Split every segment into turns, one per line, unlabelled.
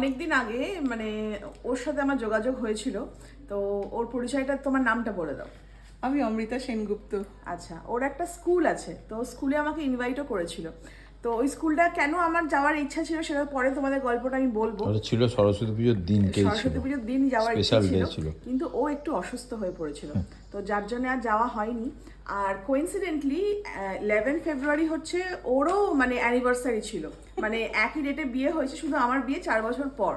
অনেকদিন আগে মানে ওর সাথে আমার যোগাযোগ হয়েছিল, তো ওর পরিচয়টা, তোমার নামটা বলে দাও।
আমি অমৃতা সেনগুপ্ত।
আচ্ছা, ওর একটা স্কুল আছে, তো স্কুলে আমাকে ইনভাইটও করেছিল। তো ওই স্কুলটা কেন আমার যাওয়ার ইচ্ছা ছিল সেটা পরে তোমাদের গল্পটা আমি বলবো।
ওটা ছিল সরস্বতী পুজোর দিনকেই ছিল,
সরস্বতী পুজোর দিন যাওয়ার ইচ্ছা
স্পেশাল ডে
ছিল,
ছিল।
কিন্তু ও একটু অসুস্থ হয়ে পড়েছিল, তো যার জন্য আর যাওয়া হয়নি। আর কোইন্সিডেন্টলি 11 ফেব্রুয়ারি হচ্ছে ওরও মানে অ্যানিভার্সারি ছিল, মানে একই ডেটে বিয়ে হয়েছে, শুধু আমার বিয়ে 4 বছর পর।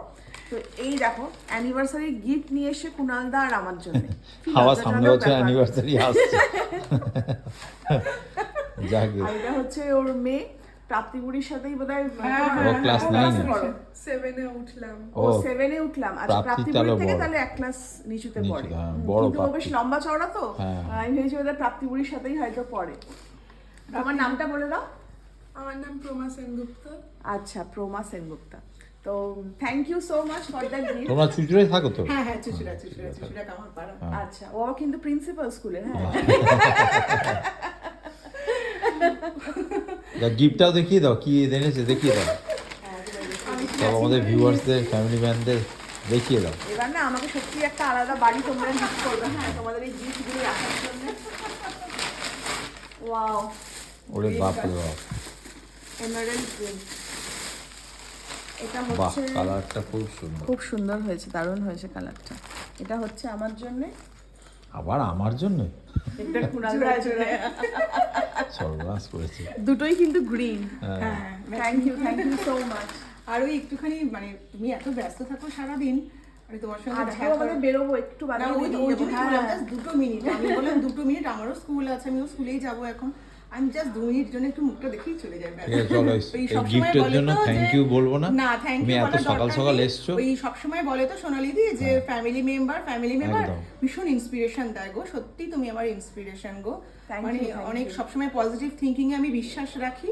তো এই দেখো অ্যানিভার্সারি গিফট নিয়ে এসে কুণালদা আর আমার জন্য।
আমার সামনে বছর অ্যানিভার্সারি আসছে। যাকে
আর এটা হচ্ছে ওর মেয়ে প্রাপ্তিগুড়ির সাথেই বোধহয়
ও ক্লাস 9
7-এ উঠলাম।
ও 7-এ উঠলাম। আচ্ছা,
প্রাপ্তি
প্রাপ্তিগুড়ি থেকে
বড়।
তাহলে এক ক্লাস নিচুতে পড়ে।
হ্যাঁ, বড়
কিন্তু ও বেশ
প্রাপ্তি।
লম্বা চওড়া তো,
হ্যাঁ।
আমি ভেবেছি বোধহয় প্রাপ্তিগুড়ির সাথেই হয়তো পড়ে। আমার নামটা বলে দাও।
আমার নাম প্রমা সেনগুপ্ত।
আচ্ছা, প্রমা সেনগুপ্তা। তো thank you so much for that gift.
তোমরা চুচুড়ায় থাকো তো?
হ্যাঁ হ্যাঁ, চুচুড়া কামারপাড়া।
আচ্ছা, ও কিন্তু প্রিন্সিপাল স্কুলের। হ্যাঁ,
গিফটটাও দেখিয়ে দাও, কি এনেছে দেখিয়ে দাও সব আমাদের ভিউয়ার্সদের, ফ্যামিলি ম্যানদের দেখিয়ে দাও।
এবার না আমাকে সত্যি একটা আলাদা বাড়ি তোমরা গিফট করবে, হ্যাঁ, তোমাদের এই গিফটগুলো রাখার জন্য। ওয়াও,
ওরে বাপ রে বাপ,
এমারেল্ড গ্রিন। এটা
বাহ,
হচ্ছে
কালারটা খুব সুন্দর।
খুব সুন্দর হয়েছে, দারুণ হয়েছে কালারটা। এটা হচ্ছে আমার জন্য,
আবার আমার জন্য
এটা কুণালদার জন্য।
সর্বনাশ করেছে।
দুটোই কিন্তু গ্রিন।
হ্যাঁ,
থ্যাংক ইউ সো মাচ।
আর ওই একটুখানি মানে তুমি এত ব্যস্ত থাকো সারাদিন, আমি তোমার সঙ্গে
আজকে
দেখা
আমাদের বেরোবো একটু বাদে।
না, ওই জন্যই বললাম just 2 মিনিট। আমি বললাম 2 মিনিট, আমারও স্কুল আছে, আমিও স্কুলেই যাব এখন। আমি জাস্ট 2 মিনিট জন্য একটু মুখটা দেখেই চলে যাই।
ঠিক আছে, চলো, এই গিফটের জন্য থ্যাংক ইউ বলবো না।
না, থ্যাংক
তুমি
ইউ
এত সকাল সকাল এসছো।
ওই সবসময় বলে তো সোনালিদি যে ফ্যামিলি মেম্বার
একদম।
ভীষণ ইন্সপিরেশন দেয় গো। সত্যি তুমি আমার ইন্সপিরেশন গো।
Thank
মানে
you, thank
অনেক
you.
সবসময় পজিটিভ থিঙ্কিং এ আমি বিশ্বাস রাখি।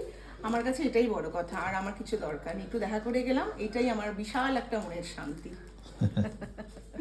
আমার কাছে এটাই বড় কথা, আর আমার কিছু দরকার নেই। একটু দেখা করে গেলাম, এটাই আমার বিশাল একটা মনের শান্তি।